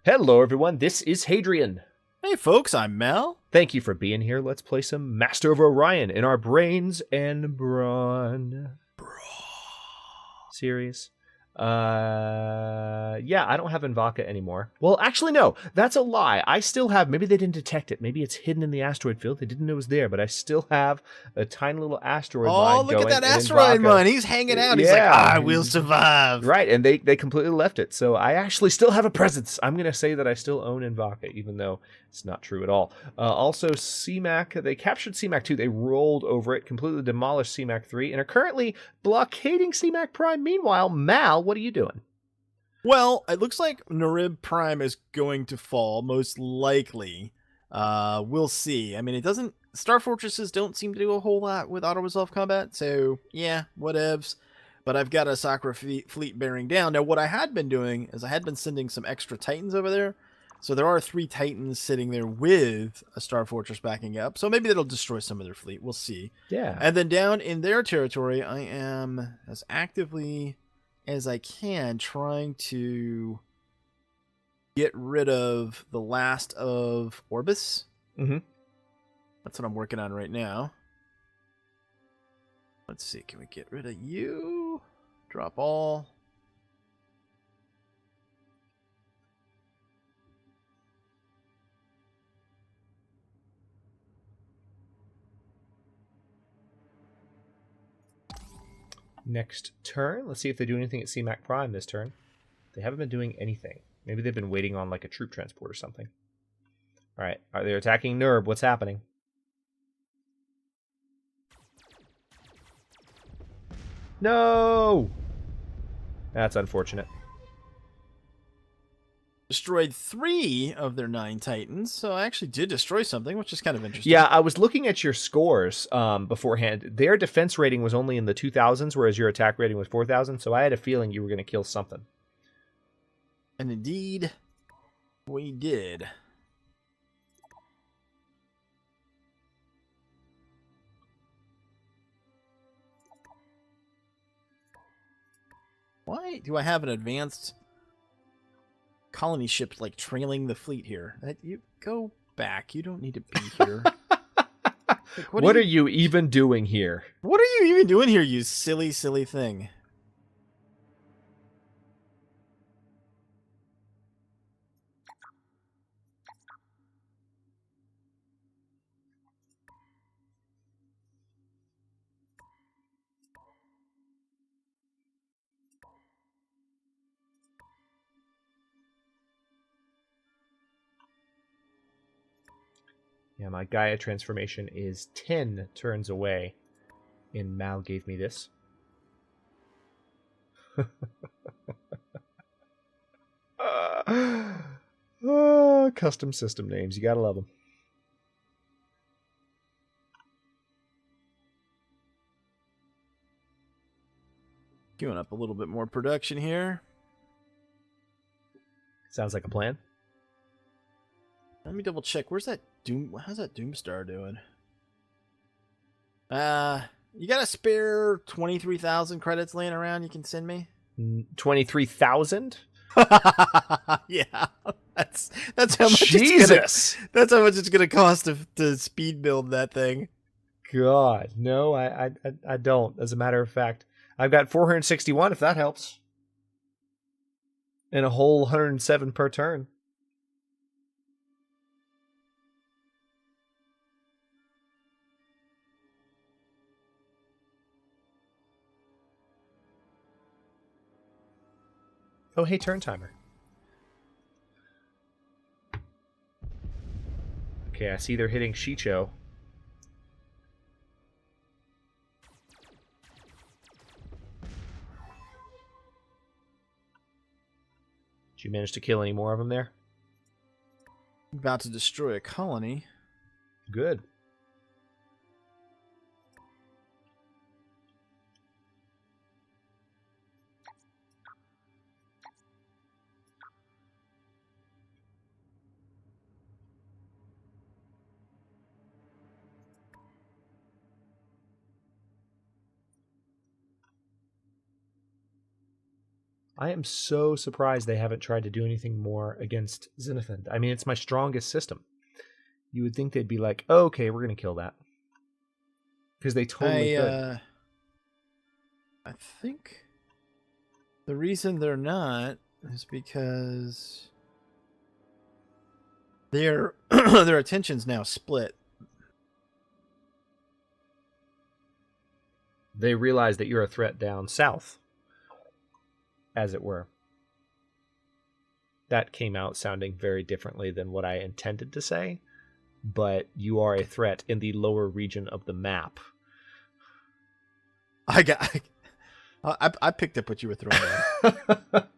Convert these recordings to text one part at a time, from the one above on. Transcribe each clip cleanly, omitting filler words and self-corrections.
Hello, everyone. This is Hadrian. Hey, folks, I'm Mel. Thank you for being here. Let's play some Master of Orion in our Brains and Brawn series. Yeah, I don't have Invaka anymore. Well, actually, no. That's a lie. I still have... Maybe they didn't detect it. Maybe it's hidden in the asteroid field. They didn't know it was there, but I still have a tiny little asteroid mine going. Oh, look at that asteroid mine. He's hanging out. He's like, I will survive. Right, and they completely left it. So I actually still have a presence. I'm going to say that I still own Invaka, even though it's not true at all. Also, CMAC, they captured CMAC 2. They rolled over it, completely demolished CMAC 3, and are currently blockading CMAC Prime. Meanwhile, Mal, what are you doing? Well, it looks like Narib Prime is going to fall, most likely. We'll see. I mean, it doesn't... Star Fortresses don't seem to do a whole lot with auto-resolve combat, so yeah, whatevs. But I've got a Sakura fleet bearing down. Now, what I had been doing is I had been sending some extra Titans over there. So there are 3 Titans sitting there with a Star Fortress backing up. So maybe that'll destroy some of their fleet. We'll see. Yeah. And then down in their territory, I am as actively as I can trying to get rid of the last of Orbis. Mm-hmm. That's what I'm working on right now. Let's see. Can we get rid of you? Drop all. Next turn. Let's see if they do anything at CMAC Prime this turn. They haven't been doing anything. Maybe they've been waiting on like a troop transport or something. All right. Are they attacking Nerb? What's happening? No! That's unfortunate. Destroyed 3 of their 9 Titans, so I actually did destroy something, which is kind of interesting. Yeah, I was looking at your scores beforehand. Their defense rating was only in the 2000s, whereas your attack rating was 4000, so I had a feeling you were going to kill something. And indeed, we did. Why do I have an advanced colony ship like trailing the fleet here? You go back. You don't need to be here. Like, what are you even doing here? What are you even doing here, you silly, silly thing? Yeah, my Gaia transformation is 10 turns away. And Mal gave me this. Custom system names. You gotta love them. Queuing up a little bit more production here. Sounds like a plan. Let me double check. Where's that Doom? How's that Doomstar doing? You got a spare 23,000 credits laying around you can send me? 23,000? Yeah, that's how much. Jesus, that's how much it's gonna cost to speed build that thing. God, no, I don't. As a matter of fact, I've got 461. If that helps, and a whole 107 per turn. Oh, hey, turn timer. Okay, I see they're hitting Shicho. Did you manage to kill any more of them there? About to destroy a colony. Good. I am so surprised they haven't tried to do anything more against Xenophon. I mean, it's my strongest system. You would think they'd be like, oh, okay, we're going to kill that. Because they totally could. I think the reason they're not is because their their attention's now split. They realize that you're a threat down south, as it were. That came out sounding very differently than what I intended to say, but you are a threat in the lower region of the map. I picked up what you were throwing down.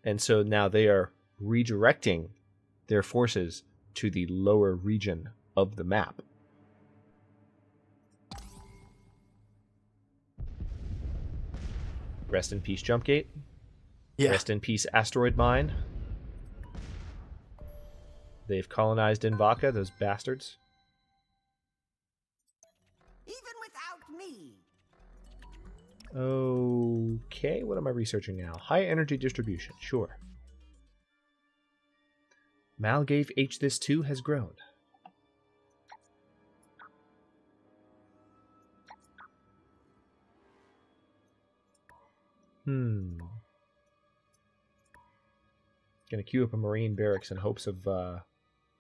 And so now they are redirecting their forces to the lower region of the map. Rest in peace, Jump Gate. Yeah. Rest in peace, Asteroid Mine. They've colonized Invaka, those bastards. Even without me. Okay, what am I researching now? High energy distribution, sure. Malgave H this 2 has grown. Gonna queue up a Marine barracks in hopes of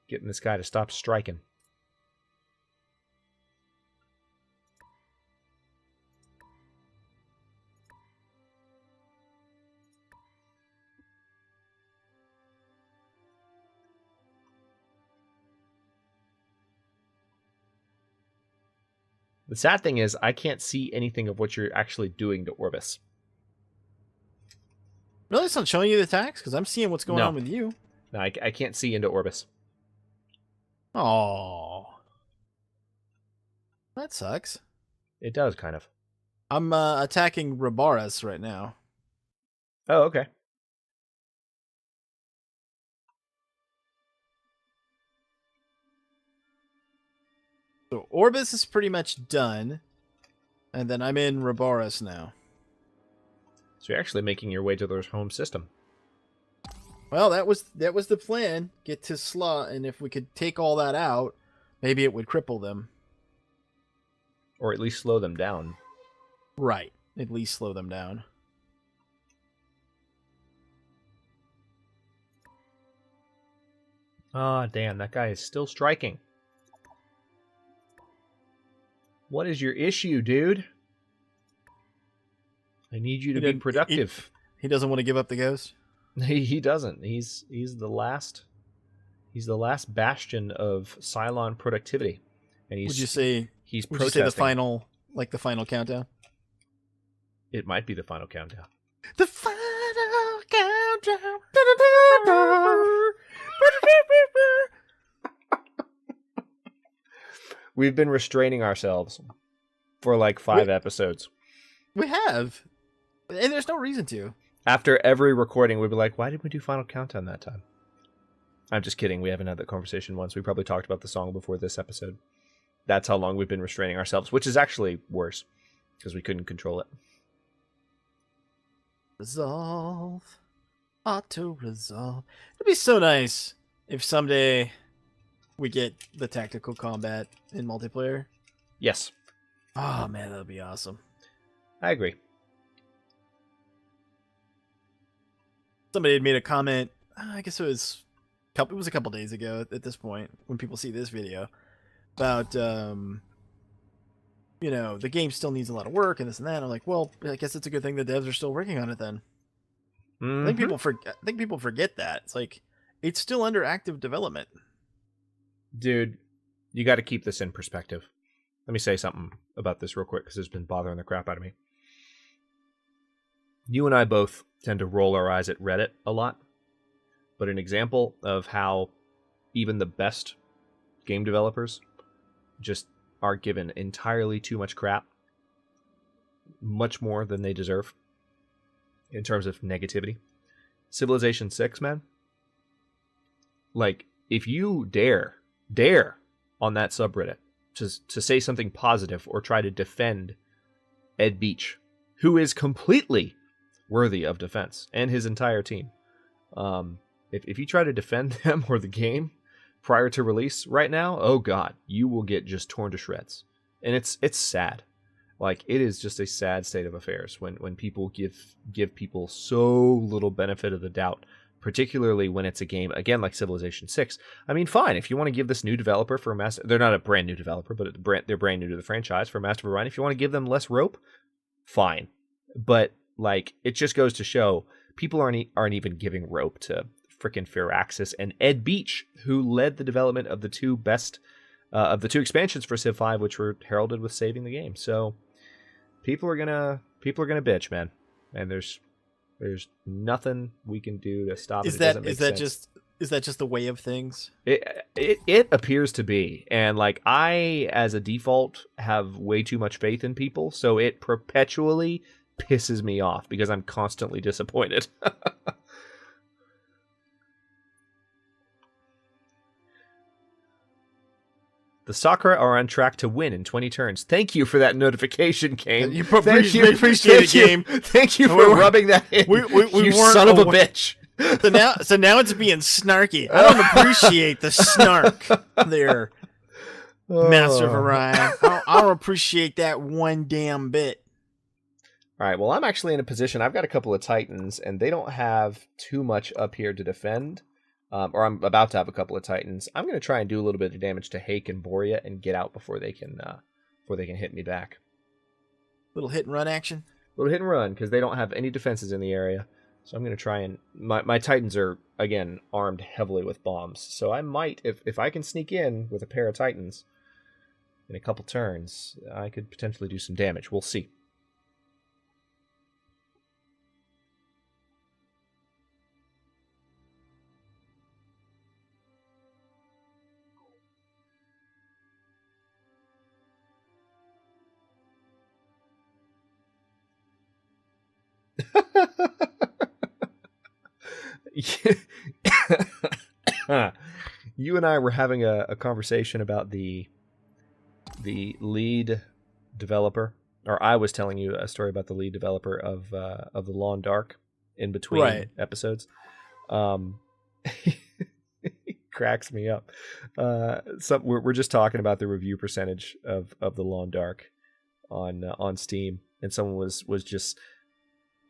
getting this guy to stop striking. The sad thing is, I can't see anything of what you're actually doing to Orbis. Really, it's not showing you the attacks? Because I'm seeing what's going No. on with you. No, I can't see into Orbis. Oh, that sucks. It does, kind of. I'm attacking Rabaras right now. Oh, okay. So Orbis is pretty much done, and then I'm in Rabaras now. So you're actually making your way to their home system. Well, that was the plan. Get to Slot, and if we could take all that out, maybe it would cripple them. Or at least slow them down. Right. At least slow them down. Ah, damn, that guy is still striking. What is your issue, dude? I need you to be productive. He doesn't want to give up the ghost? He doesn't. He's the last bastion of Psilon productivity. And Would you say the final countdown? It might be the final countdown. The final countdown. We've been restraining ourselves for like 5 episodes. We have. And there's no reason to. After every recording, we'd be like, why did we do Final Countdown that time? I'm just kidding. We haven't had that conversation once. We probably talked about the song before this episode. That's how long we've been restraining ourselves, which is actually worse because we couldn't control it. Resolve. Auto-resolve. It'd be so nice if someday we get the tactical combat in multiplayer. Yes. Oh, man, that would be awesome. I agree. Somebody had made a comment, I guess it was a couple days ago at this point, when people see this video, about, the game still needs a lot of work and this and that. I'm like, well, I guess it's a good thing the devs are still working on it then. Mm-hmm. I think people forget that. It's like, it's still under active development. Dude, you got to keep this in perspective. Let me say something about this real quick because it's been bothering the crap out of me. You and I both tend to roll our eyes at Reddit a lot, but an example of how even the best game developers just are given entirely too much crap, much more than they deserve in terms of negativity. Civilization 6, man. Like, if you dare on that subreddit to say something positive or try to defend Ed Beach, who is completely worthy of defense, and his entire team. If you try to defend them or the game prior to release right now, oh god, you will get just torn to shreds. And it's sad. Like, it is just a sad state of affairs when people give people so little benefit of the doubt, particularly when it's a game, again, like Civilization 6. I mean, fine, if you want to give this new developer for a Master... They're not a brand new developer, but they're brand new to the franchise for Master of Orion. If you want to give them less rope, fine. But, like, it just goes to show people aren't even giving rope to frickin' Firaxis and Ed Beach, who led the development of the two expansions for Civ 5, which were heralded with saving the game. So... People are gonna bitch, man, and there's nothing we can do to stop it. Is that just the way of things? It appears to be, and like I, as a default, have way too much faith in people, so it perpetually pisses me off because I'm constantly disappointed. The Sakura are on track to win in 20 turns. Thank you for that notification, Kane. We appreciate it, Game. Thank you for rubbing that in. You son of a bitch. So now it's being snarky. I don't appreciate the snark there, Master of Orion. I don't appreciate that one damn bit. All right, well, I'm actually in a position. I've got a couple of Titans, and they don't have too much up here to defend. Or I'm about to have a couple of Titans. I'm going to try and do a little bit of damage to Hake and Boria and get out before they can hit me back. Little hit and run action. Little hit and run, because they don't have any defenses in the area. So I'm going to try and... My Titans are, again, armed heavily with bombs. So I might, if I can sneak in with a pair of Titans in a couple turns, I could potentially do some damage. We'll see. You and I were having a conversation about the lead developer, or I was telling you a story about the lead developer of the Lawn Dark in between episodes. It cracks me up. We're just talking about the review percentage of the Lawn Dark on Steam, and someone was just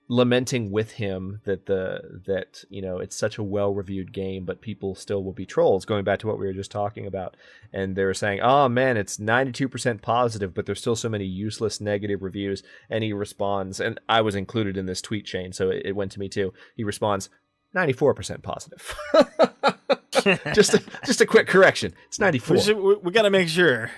lamenting with him that you know, it's such a well-reviewed game, but people still will be trolls, going back to what we were just talking about. And they were saying, oh man, it's 92% positive, but there's still so many useless negative reviews. And he responds, and I was included in this tweet chain, so it went to me too. He responds, 94% positive. just a quick correction. It's 94. We got to make sure.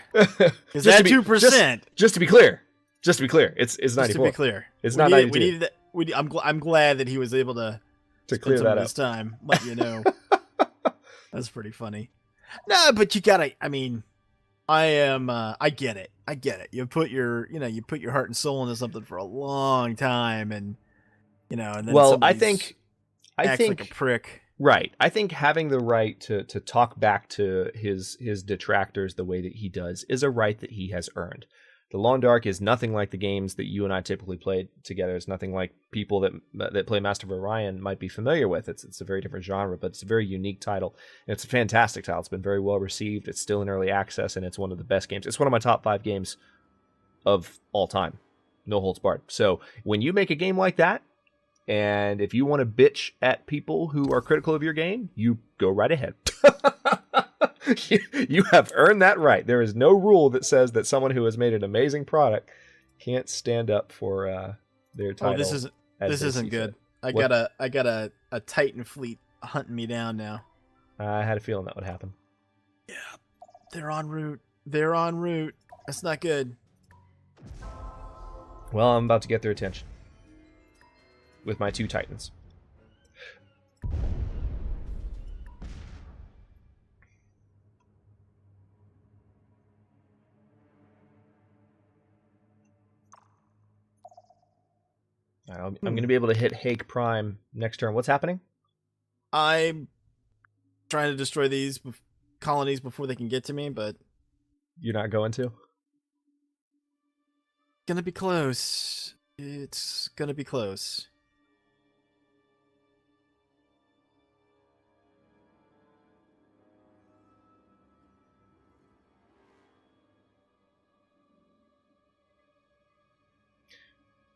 Is that 2%? Just to be clear. It's 94. Just to be clear. It's not 92. We needed that. I'm glad that he was able to clear that up. His time. Let you know. That's pretty funny. No, but you gotta. I mean, I get it. You put your heart and soul into something for a long time, and and then I think like a prick. Right. I think having the right to talk back to his detractors the way that he does is a right that he has earned. The Lawn Dark is nothing like the games that you and I typically play together. It's nothing like people that play Master of Orion might be familiar with. It's a very different genre, but it's a very unique title. And it's a fantastic title. It's been very well received. It's still in early access, and it's one of the best games. It's one of my top 5 games of all time. No holds barred. So when you make a game like that, and if you want to bitch at people who are critical of your game, you go right ahead. You have earned that right. There is no rule that says that someone who has made an amazing product can't stand up for their title. Oh, this isn't good. I got a Titan fleet hunting me down now. I had a feeling that would happen. Yeah, they're en route. That's not good. Well, I'm about to get their attention with my 2 Titans. I'm going to be able to hit Hake Prime next turn. What's happening? I'm trying to destroy these colonies before they can get to me, but... You're not going to? gonna be close. It's gonna be close.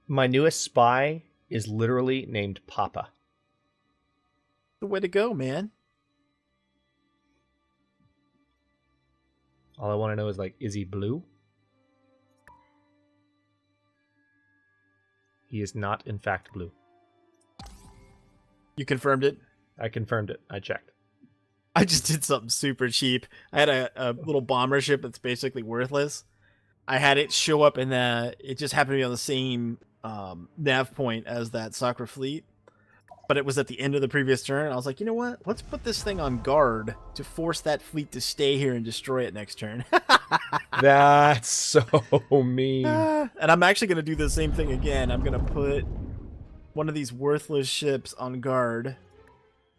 My newest spy is literally named Papa. The way to go, man. All I want to know is, like, is he blue? He is not, in fact, blue. You confirmed it? I confirmed it. I checked. I just did something super cheap. I had a little bomber ship that's basically worthless. I had it show up in the... It just happened to be on the same nav point as that Sakura fleet. But it was at the end of the previous turn. I was like, you know what? Let's put this thing on guard to force that fleet to stay here and destroy it next turn. That's so mean. And I'm actually going to do the same thing again. I'm going to put one of these worthless ships on guard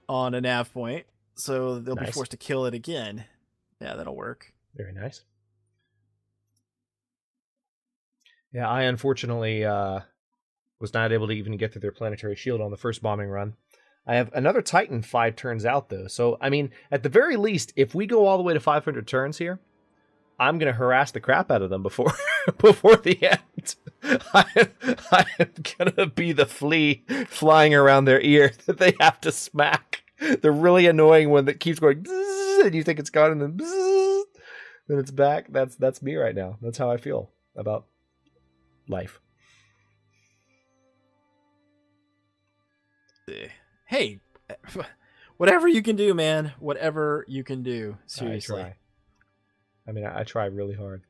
on a nav point. So they'll be forced to kill it again. Yeah, that'll work. Very nice. Yeah, I unfortunately was not able to even get through their planetary shield on the first bombing run. I have another Titan 5 turns out, though. So, I mean, at the very least, if we go all the way to 500 turns here, I'm going to harass the crap out of them before before the end. I am going to be the flea flying around their ear that they have to smack. The really annoying one that keeps going, and you think it's gone, and then it's back. That's me right now. That's how I feel about life. Hey, whatever you can do, man. Whatever you can do. Seriously. I try really hard.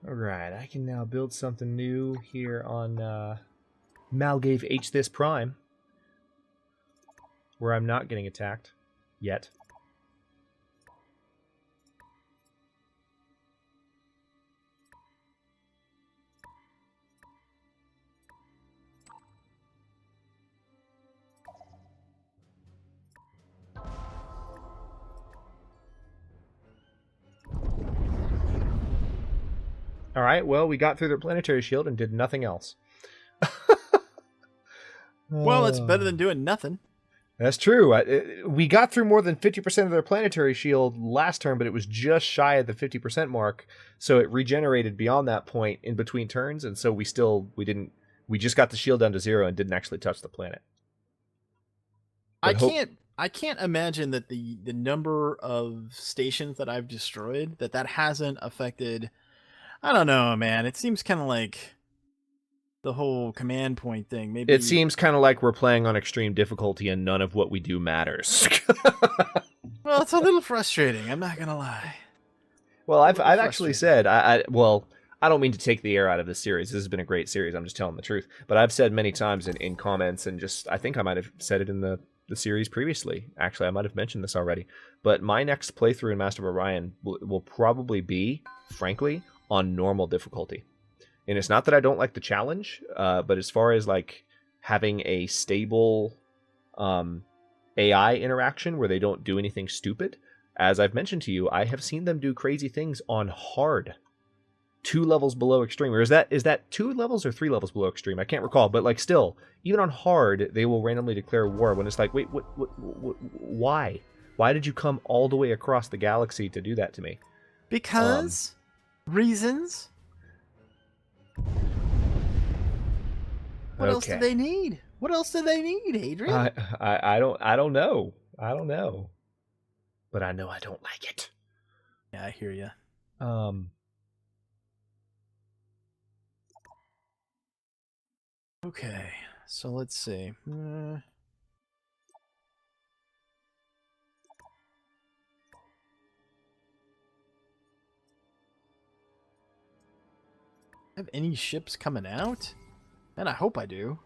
Alright, I can now build something new here on Malgave H this Prime, where I'm not getting attacked yet. All right, well, we got through their planetary shield and did nothing else. Well, it's better than doing nothing. That's true. We got through more than 50% of their planetary shield last turn, but it was just shy of the 50% mark, so it regenerated beyond that point in between turns, and so we just got the shield down to 0 and didn't actually touch the planet. I can't imagine that the number of stations that I've destroyed that hasn't affected. I don't know, man. It seems kind of like the whole command point thing. Maybe it seems kind of like we're playing on extreme difficulty and none of what we do matters. Well, it's a little frustrating. I'm not gonna lie. Well, I've actually said I don't mean to take the air out of this series. This has been a great series. I'm just telling the truth. But I've said many times in comments, and just I think I might have said it in the series previously. Actually, I might have mentioned this already. But my next playthrough in Master of Orion will probably be, frankly, on normal difficulty. And it's not that I don't like the challenge, but as far as like having a stable AI interaction where they don't do anything stupid, as I've mentioned to you, I have seen them do crazy things on hard, 2 levels below extreme. Or is that 2 levels or 3 levels below extreme? I can't recall, but like still, even on hard, they will randomly declare war when it's like, wait, why? Why did you come all the way across the galaxy to do that to me? Because reasons. What else do they need? What else do they need, Hadrian? I don't know. I don't know. But I know I don't like it. Yeah, I hear you. Okay, so let's see. Have any ships coming out? And I hope I do.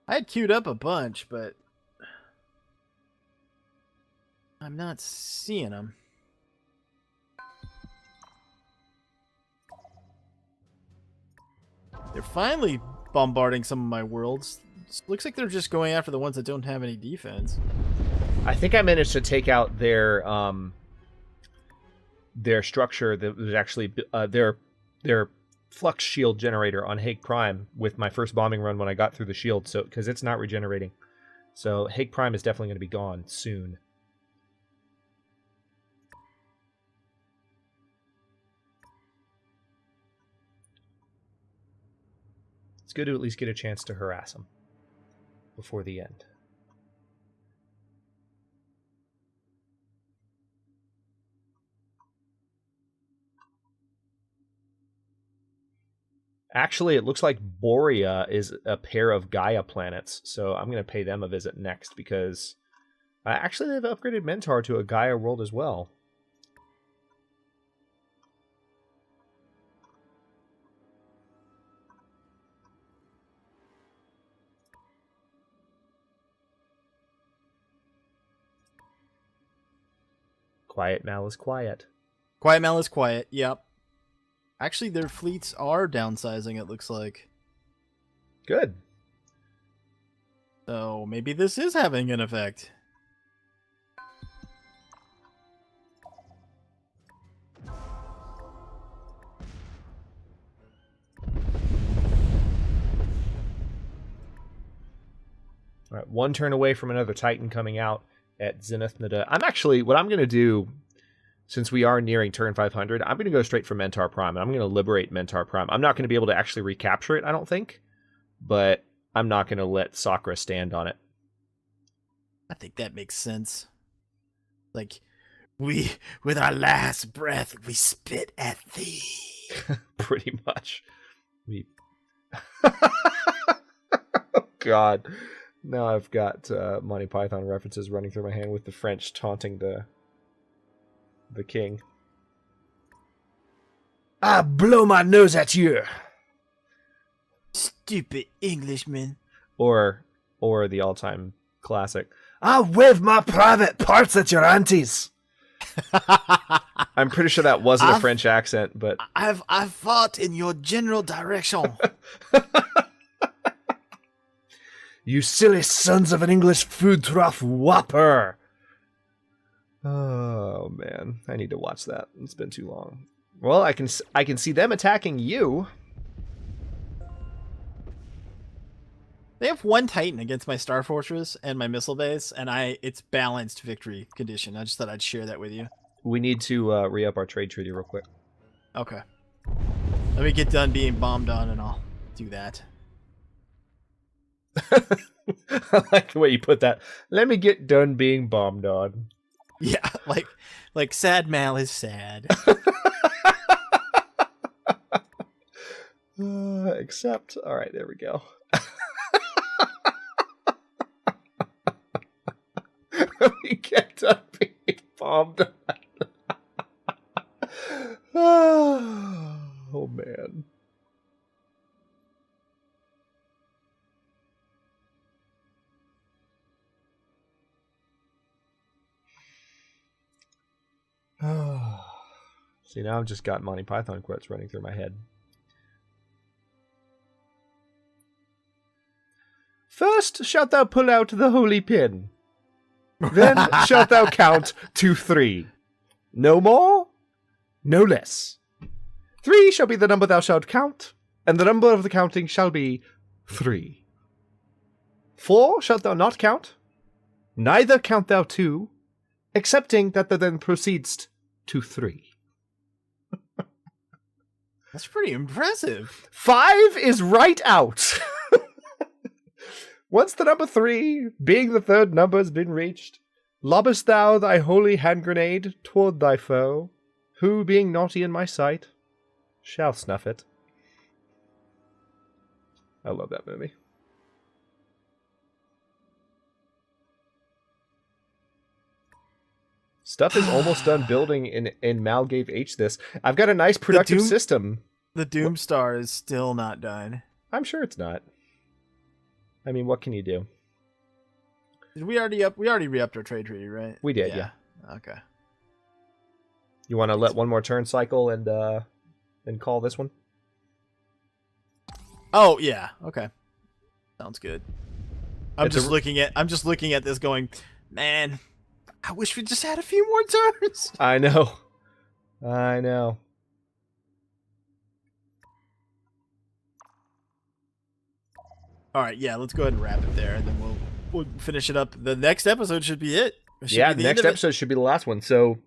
I had queued up a bunch, but I'm not seeing them. They're finally bombarding some of my worlds. Looks like they're just going after the ones that don't have any defense. I think I managed to take out their structure that was actually their flux shield generator on Hague Prime with my first bombing run when I got through the shield, so because it's not regenerating. So Hague Prime is definitely going to be gone soon. It's good to at least get a chance to harass them before the end. Actually, it looks like Borea is a pair of Gaia planets, so I'm going to pay them a visit next because actually they've upgraded Mentar to a Gaia world as well. Quiet Mal is quiet. Quiet Mal is quiet, yep. Actually, their fleets are downsizing, it looks like. Good. So maybe this is having an effect. All right, one turn away from another Titan coming out at Zenith Nada. What I'm going to do, since we are nearing turn 500, I'm going to go straight for Mentar Prime, and I'm going to liberate Mentar Prime. I'm not going to be able to actually recapture it, I don't think, but I'm not going to let Sakura stand on it. I think that makes sense. Like, with our last breath, we spit at thee. Pretty much. Oh, God. Now I've got Monty Python references running through my hand with the French taunting the king. I blow my nose at you. Stupid Englishman. Or the all-time classic. I wave my private parts at your aunties. I'm pretty sure that wasn't a French accent, but I've fought in your general direction. You silly sons of an English food trough whopper. Oh man, I need to watch that. It's been too long. Well, I can see them attacking you. They have one Titan against my Star Fortress and my missile base, and it's balanced victory condition. I just thought I'd share that with you. We need to re-up our trade treaty real quick. Okay. Let me get done being bombed on, and I'll do that. I like the way you put that. Let me get done being bombed on. Yeah, like sad Mal is sad. Except, all right, there we go. Let me get done being bombed on. Oh man. See, now I've just got Monty Python quotes running through my head. First shalt thou pull out the holy pin. Then shalt thou count to 3. No more, no less. 3 shall be the number thou shalt count, and the number of the counting shall be 3. 4 shalt thou not count, neither count thou 2, excepting that thou then proceedst to 3. That's pretty impressive. 5 is right out. Once the number 3, being the third number, has been reached, lobbest thou thy holy hand grenade toward thy foe, who, being naughty in my sight, shall snuff it. I love that movie. Stuff is almost done building in Malgave H this. I've got a nice productive system. The Doomstar is still not done. I'm sure it's not. I mean, what can you do? Did we already re-upped our trade treaty, right? We did, yeah. Okay. You want to let one more turn cycle and call this one? Oh yeah. Okay. Sounds good. I'm It's just looking at this going, man, I wish we just had a few more turns. I know. I know. All right, yeah, let's go ahead and wrap it there, and then we'll finish it up. The next episode should be it. Yeah, the next episode should be the last one. So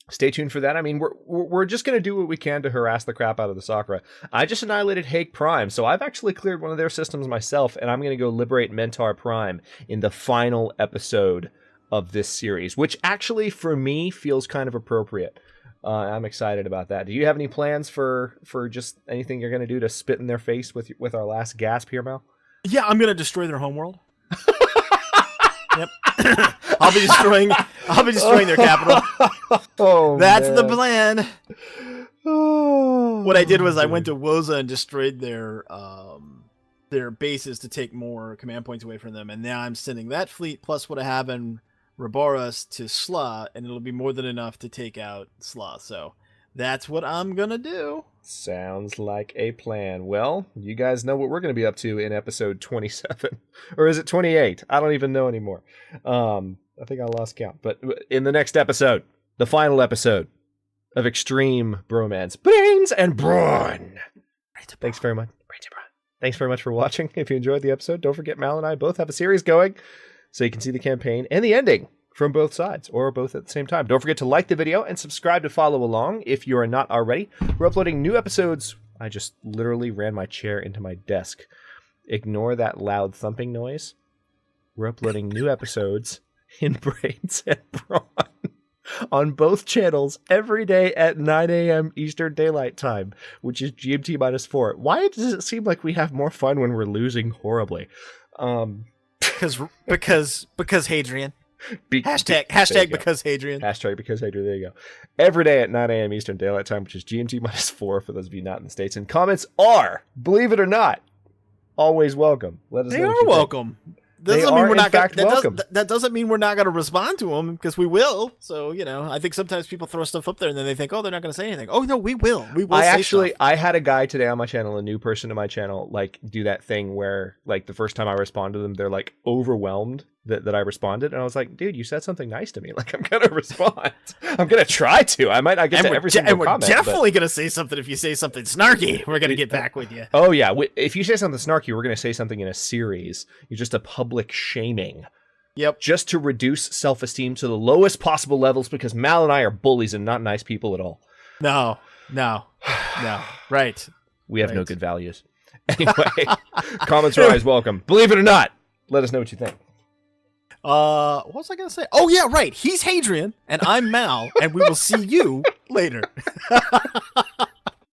stay tuned for that. I mean, we're just going to do what we can to harass the crap out of the Sakura. I just annihilated Hake Prime, so I've actually cleared one of their systems myself, and I'm going to go liberate Mentor Prime in the final episode of this series, which actually, for me, feels kind of appropriate. I'm excited about that. Do you have any plans for just anything you're going to do to spit in their face with our last gasp here, Mal? Yeah, I'm going to destroy their homeworld. Yep. I'll be destroying their capital. Oh, That's man. the plan. Oh, What I did was I went to Woza and destroyed their bases to take more command points away from them, and now I'm sending that fleet plus what I have in Raboros to Sla, and it'll be more than enough to take out Sla. So that's what I'm gonna do. Sounds like a plan. Well, you guys know what we're going to be up to in episode 27. Or is it 28? I don't even know anymore. I think I lost count. But in the next episode, the final episode of Extreme Bromance, Brains and Brawn. Thanks very much. Thanks very much for watching. If you enjoyed the episode, don't forget Mal and I both have a series going, so you can see the campaign and the ending from both sides, or both at the same time. Don't forget to like the video and subscribe to follow along if you are not already. We're uploading new episodes. I just literally ran my chair into my desk. Ignore that loud thumping noise. We're uploading new episodes in Brains and Brawn on both channels every day at 9 a.m. Eastern Daylight Time, which is GMT -4. Why does it seem like we have more fun when we're losing horribly? Because Hadrian. Hashtag because Hadrian. Hashtag because Hadrian. There you go. Every day at 9 a.m. Eastern Daylight Time, which is GMT -4 for those of you not in the States. And comments are, believe it or not, always welcome. Let us know. They what are you think. welcome. They are, in fact, welcome. That doesn't mean we're not going to respond to them, because we will. So, I think sometimes people throw stuff up there and then they think, oh, they're not going to say anything. Oh, no, we will. We will say stuff. I had a guy today on my channel, a new person to my channel, like, do that thing where, like, the first time I respond to them, they're, like, overwhelmed that I responded. And I was like, dude, you said something nice to me. Like, I'm going to respond. I'm going to try to. I might not get to every single comment. And we're definitely going to say something if you say something snarky. We're going to get back with you. Oh, yeah. If you say something snarky, we're going to say something in a series. You're just a public shaming. Yep. Just to reduce self-esteem to the lowest possible levels, because Mal and I are bullies and not nice people at all. No. Right. We have no good values. Anyway, comments are always welcome. Believe it or not, let us know what you think. What was I going to say? Oh, yeah, right. He's Hadrian, and I'm Mal, and we will see you later.